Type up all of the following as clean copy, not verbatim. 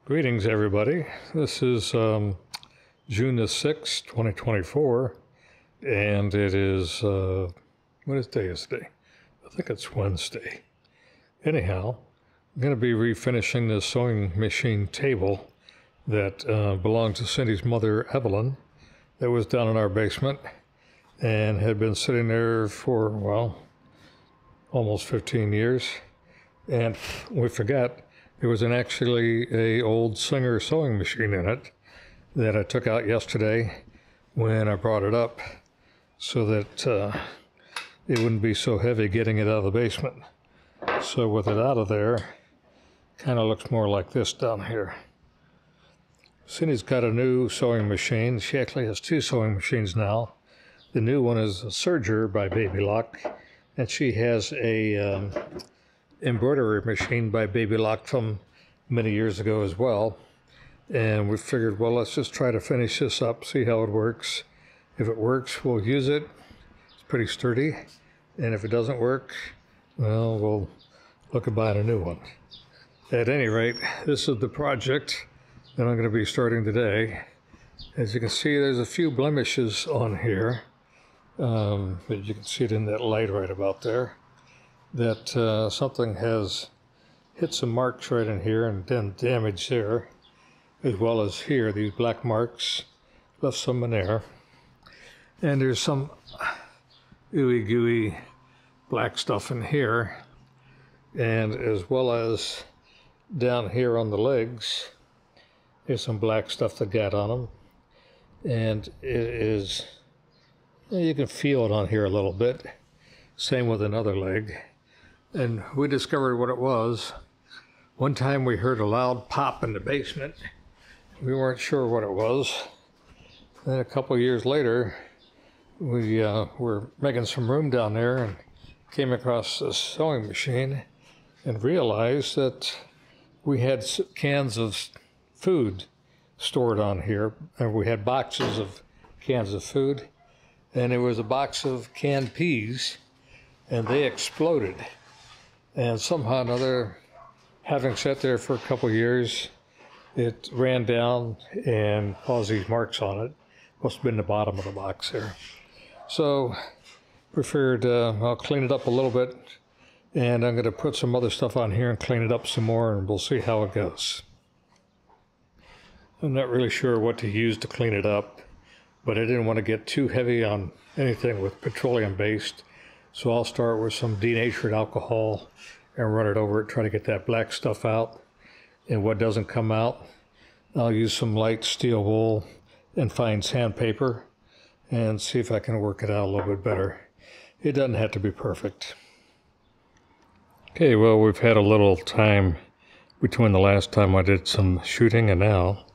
Greetings, everybody. This is June the 6th, 2024, and it is, what day is today? I think it's Wednesday. Anyhow, I'm going to be refinishing this sewing machine table that belonged to Cindy's mother, Evelyn, that was down in our basement and had been sitting there for, well, almost 15 years. And we forgot there was actually a old Singer sewing machine in it that I took out yesterday when I brought it up so that it wouldn't be so heavy getting it out of the basement. So with it out of there, kind of looks more like this down here. Cindy's got a new sewing machine. She actually has two sewing machines now. The new one is a Serger by Baby Lock, and she has a embroidery machine by Baby Lock from many years ago as well. And we figured, well, let's just try to finish this up, see how it works. If it works, we'll use it. It's pretty sturdy. And if it doesn't work, well, we'll look at buying a new one. At any rate, this is the project that I'm going to be starting today. As you can see, there's a few blemishes on here. But you can see it in that light right about there. That something has hit some marks right in here and done damage there, as well as here, these black marks, left some in there. And there's some ooey gooey black stuff in here, and as well as down here on the legs, there's some black stuff that got on them. And it is, you can feel it on here a little bit. Same with another leg. And we discovered what it was. One time we heard a loud pop in the basement. We weren't sure what it was. Then a couple of years later, we were making some room down there and came across this sewing machine and realized that we had cans of food stored on here, and we had boxes of cans of food, and it was a box of canned peas, and they exploded. And somehow or another, having sat there for a couple of years, it ran down and caused these marks on it. Must have been the bottom of the box there. So we figured I'll clean it up a little bit, and I'm going to put some other stuff on here and clean it up some more, and we'll see how it goes. I'm not really sure what to use to clean it up, but I didn't want to get too heavy on anything with petroleum-based. So I'll start with some denatured alcohol and run it over it, try to get that black stuff out. And what doesn't come out, I'll use some light steel wool and fine sandpaper and see if I can work it out a little bit better. It doesn't have to be perfect. Okay, well, we've had a little time between the last time I did some shooting and now.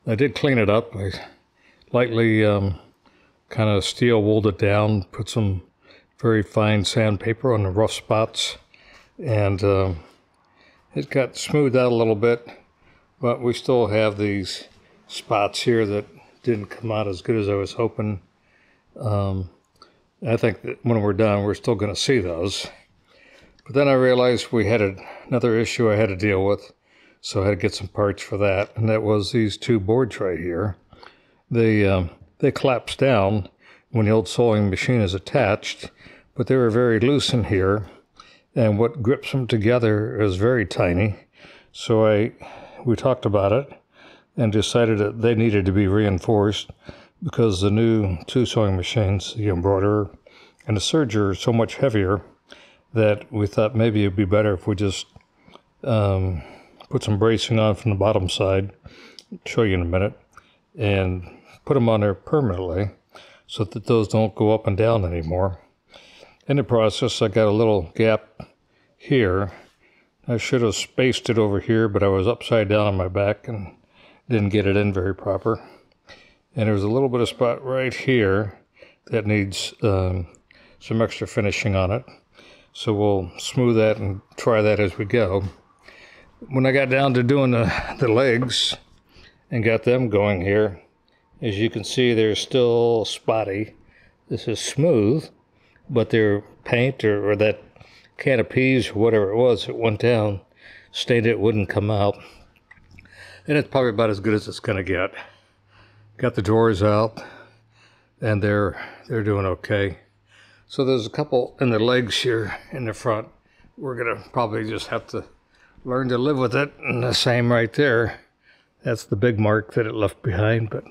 I did clean it up. I lightly kind of steel wooled it down, put some very fine sandpaper on the rough spots, and it got smoothed out a little bit, but we still have these spots here that didn't come out as good as I was hoping. I think that when we're done, we're still going to see those. But then I realized we had another issue I had to deal with, so I had to get some parts for that, and that was these two boards right here. They collapse down when the old sewing machine is attached, but they were very loose in here, and what grips them together is very tiny. So we talked about it and decided that they needed to be reinforced because the new two sewing machines, the embroiderer and the Serger, are so much heavier that we thought maybe it'd be better if we just put some bracing on from the bottom side, I'll show you in a minute, and put them on there permanently so that those don't go up and down anymore. In the process, I got a little gap here. I should have spaced it over here, but I was upside down on my back and didn't get it in very proper. And there's a little bit of spot right here that needs some extra finishing on it. So we'll smooth that and try that as we go. When I got down to doing the legs and got them going here, as you can see, they're still spotty. This is smooth, but their paint or that can of peas or whatever it was that went down, stained it, wouldn't come out. and it's probably about as good as it's going to get. Got the drawers out, and they're doing okay. So there's a couple in the legs here in the front. We're going to probably just have to learn to live with it. And the same right there. That's the big mark that it left behind, but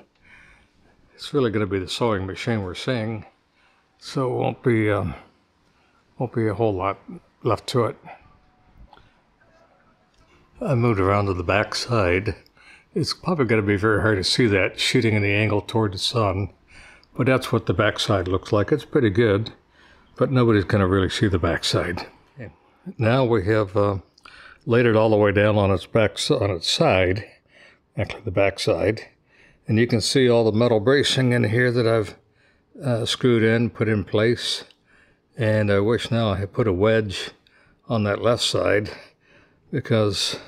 it's really going to be the sewing machine we're seeing. So it won't be a whole lot left to it. I moved around to the back side. It's probably going to be very hard to see that shooting in the angle toward the sun, but that's what the back side looks like. It's pretty good, but nobody's going to really see the back side. Now we have laid it all the way down on its side, actually the back side, and you can see all the metal bracing in here that I've screwed in, put in place. And I wish now I had put a wedge on that left side, because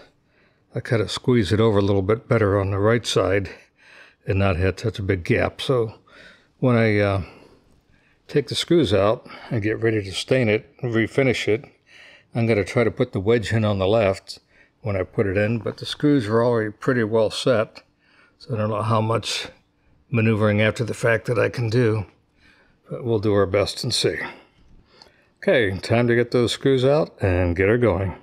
I kind of squeezed it over a little bit better on the right side and not had such a big gap. So when I take the screws out and get ready to stain it and refinish it, I'm going to try to put the wedge in on the left when I put it in, but the screws are already pretty well set, so I don't know how much maneuvering after the fact that I can do, but we'll do our best and see. Okay, time to get those screws out and get her going.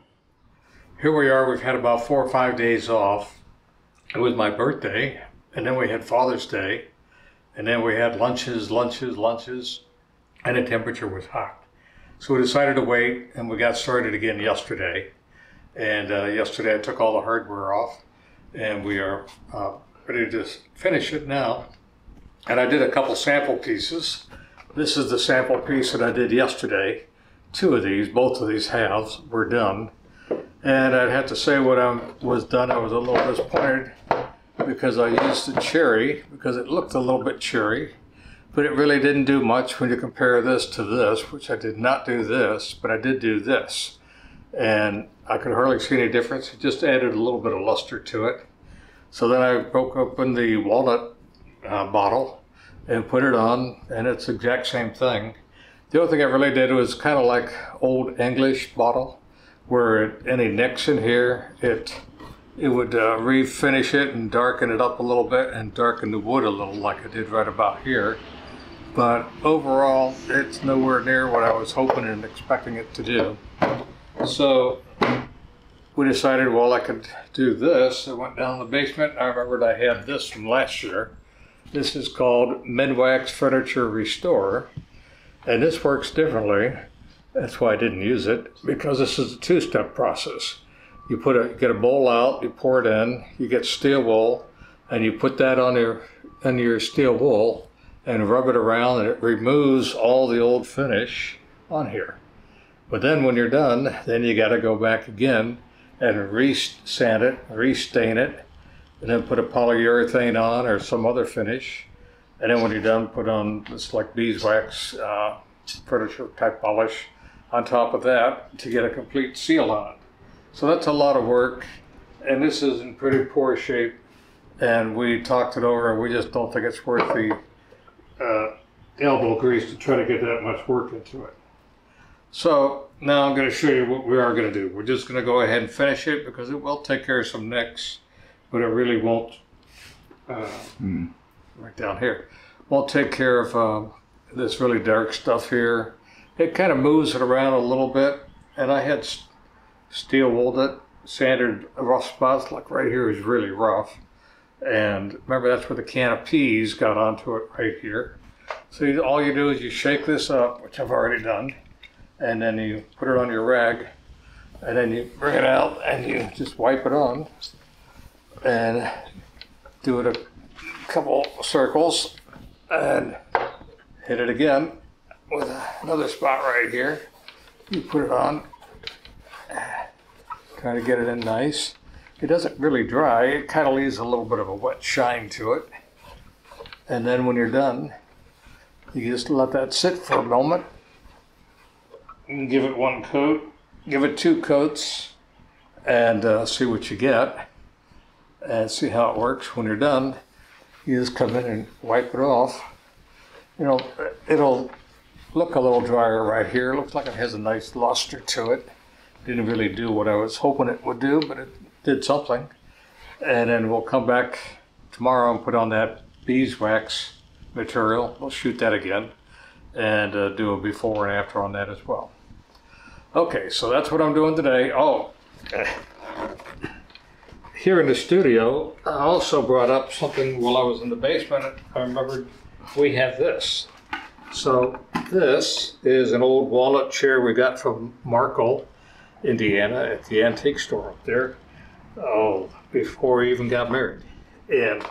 Here we are, we've had about 4 or 5 days off. It was my birthday, and then we had Father's Day, and then we had lunches, and the temperature was hot. So we decided to wait, and we got started again yesterday. And yesterday I took all the hardware off, and we are ready to finish it now. And I did a couple sample pieces. This is the sample piece that I did yesterday. 2 of these, both of these halves were done. And I'd have to say when I was done, I was a little disappointed because I used the cherry, because it looked a little bit cherry, but it really didn't do much when you compare this to this, which I did not do this, but I did do this. And I could hardly see any difference. It just added a little bit of luster to it. So then I broke open the walnut bottle and put it on, and it's the exact same thing. The only thing I really did was kind of like Old English bottle, where any nicks in here, it would refinish it and darken it up a little bit and darken the wood a little, like I did right about here. But overall, it's nowhere near what I was hoping and expecting it to do. So we decided, well, I could do this. I went down in the basement. I remembered I had this from last year. This is called Minwax Furniture Restore. And this works differently. That's why I didn't use it, because this is a 2-step process. You get a bowl out, you pour it in, you get steel wool, and you put that on your steel wool and rub it around, and it removes all the old finish on here. But then when you're done, then you got to go back again and re-sand it, re-stain it, and then put a polyurethane on or some other finish. And then when you're done, put on this like beeswax furniture type polish on top of that to get a complete seal on it. So that's a lot of work, and this is in pretty poor shape, and we talked it over, and we just don't think it's worth the elbow grease to try to get that much work into it. So now I'm going to show you what we are going to do. We're just going to go ahead and finish it, because it will take care of some nicks, but it really won't, right down here, won't take care of this really dark stuff here. It kind of moves it around a little bit, and I had steel wooled it, sanded rough spots, like right here is really rough. And remember, that's where the can of peas got onto it right here. So all you do is you shake this up, which I've already done, and then you put it on your rag, and then you bring it out and you just wipe it on and do it a couple circles and hit it again with another spot right here. You put it on, try to get it in nice. It doesn't really dry, it kind of leaves a little bit of a wet shine to it. And then when you're done, you just let that sit for a moment. You can give it 1 coat, give it 2 coats, and see what you get, and see how it works. When you're done, you just come in and wipe it off. You know, it'll look a little drier right here. It looks like it has a nice luster to it. Didn't really do what I was hoping it would do, but it did something. And then we'll come back tomorrow and put on that beeswax material. We'll shoot that again and do a before and after on that as well. Okay, so that's what I'm doing today. Oh, here in the studio, I also brought up something while I was in the basement. I remembered we have this. So this is an old walnut chair we got from Markle, Indiana, at the antique store up there. Oh, before we even got married. And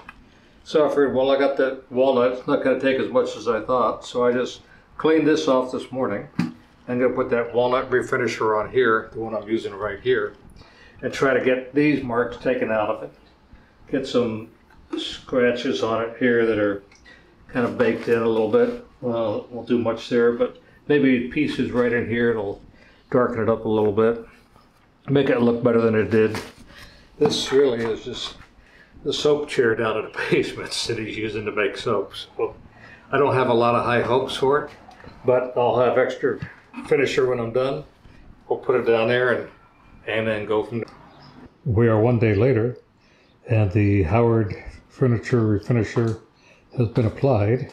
so I figured, well, I got that walnut. It's not going to take as much as I thought. So I just cleaned this off this morning. I'm going to put that walnut refinisher on here, the one I'm using right here, and try to get these marks taken out of it. Get some scratches on it here that are kind of baked in a little bit. Won't do much there, but maybe pieces right in here. It'll darken it up a little bit, make it look better than it did. This really is just the soap chair down in the basement that he's using to make soaps. So I don't have a lot of high hopes for it, but I'll have extra finisher when I'm done. We'll put it down there and then go from there. We are one day later, and the Howard furniture refinisher has been applied,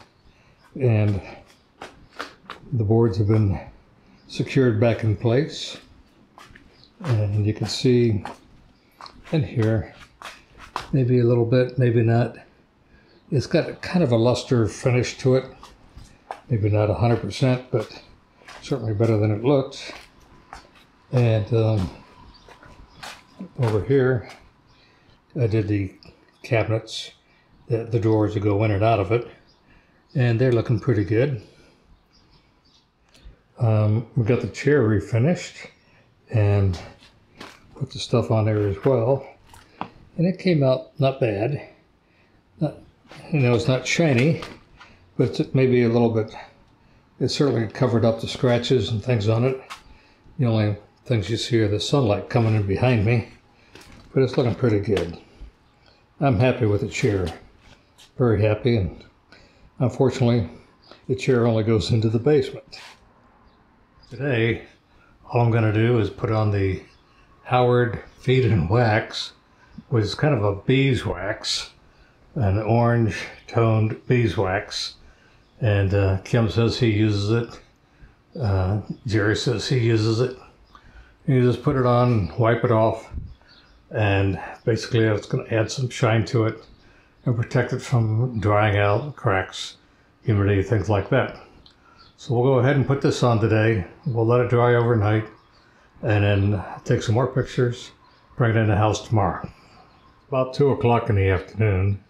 and the boards have been secured back in place. And you can see in here, maybe a little bit, maybe not. It's got kind of a luster finish to it. Maybe not 100%, but certainly better than it looks. And over here, I did the cabinets, the drawers that go in and out of it, and they're looking pretty good. We got the chair refinished and put the stuff on there as well, and it came out not bad. It's not shiny, but it's maybe a little bit. It certainly covered up the scratches and things on it. The only things you see are the sunlight coming in behind me, but it's looking pretty good. I'm happy with the chair, very happy, and unfortunately the chair only goes into the basement. Today, all I'm going to do is put on the Howard Feed and Wax, which is kind of a beeswax, an orange toned beeswax. And Kim says he uses it. Jerry says he uses it. You just put it on, wipe it off, and basically it's going to add some shine to it and protect it from drying out, cracks, humidity, things like that. So we'll go ahead and put this on today. We'll let it dry overnight and then take some more pictures, bring it in the house tomorrow. About 2 o'clock in the afternoon.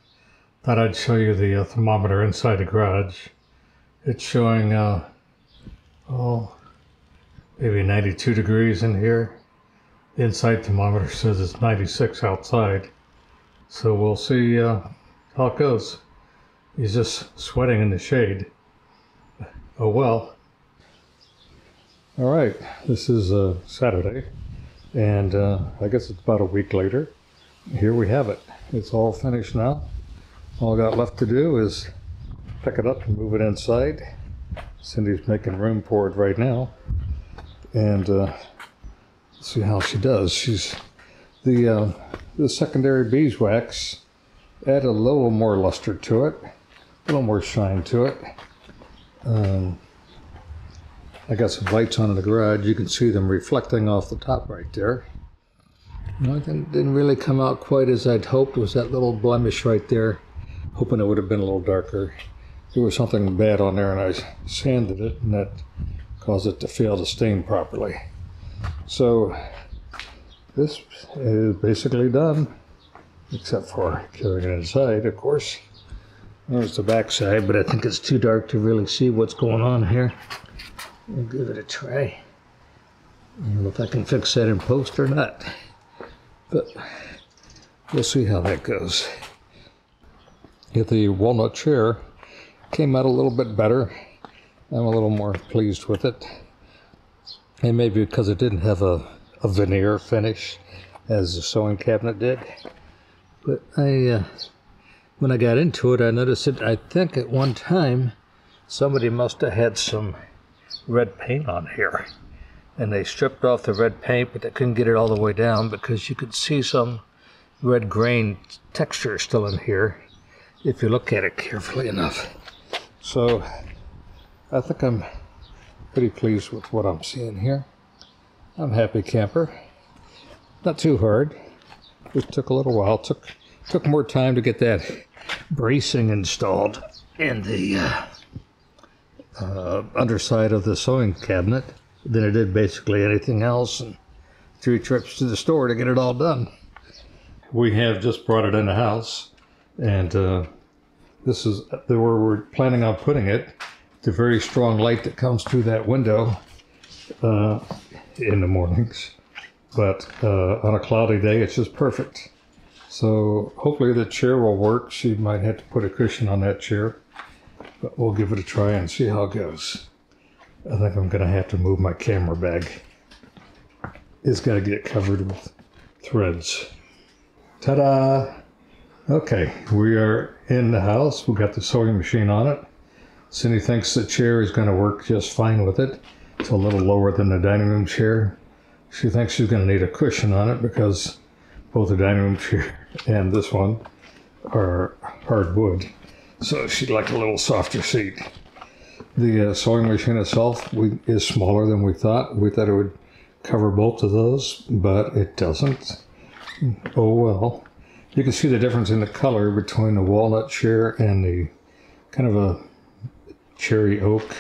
Thought I'd show you the thermometer inside the garage. It's showing, maybe 92 degrees in here. The inside thermometer says it's 96 outside. So we'll see how it goes. He's just sweating in the shade. Oh well. All right, this is Saturday, and I guess it's about a week later. Here we have it. It's all finished now. All I got left to do is pick it up and move it inside. Cindy's making room for it right now, and see how she does. She's the secondary beeswax add a little more luster to it, a little more shine to it. I got some lights on in the garage. You can see them reflecting off the top right there. It didn't really come out quite as I'd hoped. It was that little blemish right there. Hoping it would have been a little darker. There was something bad on there and I sanded it, and that caused it to fail to stain properly. So this is basically done, except for carrying it inside, of course. There's the back side, but I think it's too dark to really see what's going on here. I'll give it a try. I don't know if I can fix that in post or not, but we'll see how that goes. The walnut chair came out a little bit better. I'm a little more pleased with it. And maybe because it didn't have a veneer finish as the sewing cabinet did. But when I got into it, I noticed that I think at one time somebody must have had some red paint on here. And they stripped off the red paint, but they couldn't get it all the way down because you could see some red grain texture still in here if you look at it carefully enough. So I think I'm pretty pleased with what I'm seeing here. I'm a happy camper. Not too hard. It took a little while. Took more time to get that bracing installed in the underside of the sewing cabinet than it did basically anything else, and 3 trips to the store to get it all done. We have just brought it in the house, and this is where we're planning on putting it. The very strong light that comes through that window in the mornings, but on a cloudy day it's just perfect. So hopefully the chair will work. She might have to put a cushion on that chair, but we'll give it a try and see how it goes. I think I'm gonna have to move my camera bag. It's gotta get covered with threads. Ta-da! Okay, we are in the house. We got the sewing machine on it. Cindy thinks the chair is gonna work just fine with it. It's a little lower than the dining room chair. She thinks she's gonna need a cushion on it because both the dining room chair and this one are hardwood. So she'd like a little softer seat. The sewing machine itself is smaller than we thought. We thought it would cover both of those, but it doesn't. Oh well. You can see the difference in the color between the walnut chair and the kind of a cherry oak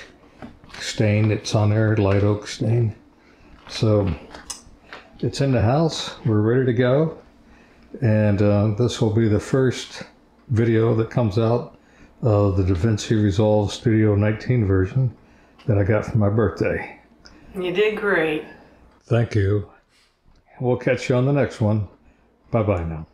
stain that's on there, light oak stain. So it's in the house. We're ready to go. And this will be the first video that comes out of the DaVinci Resolve Studio 19 version that I got for my birthday. You did great. Thank you. We'll catch you on the next one. Bye-bye now.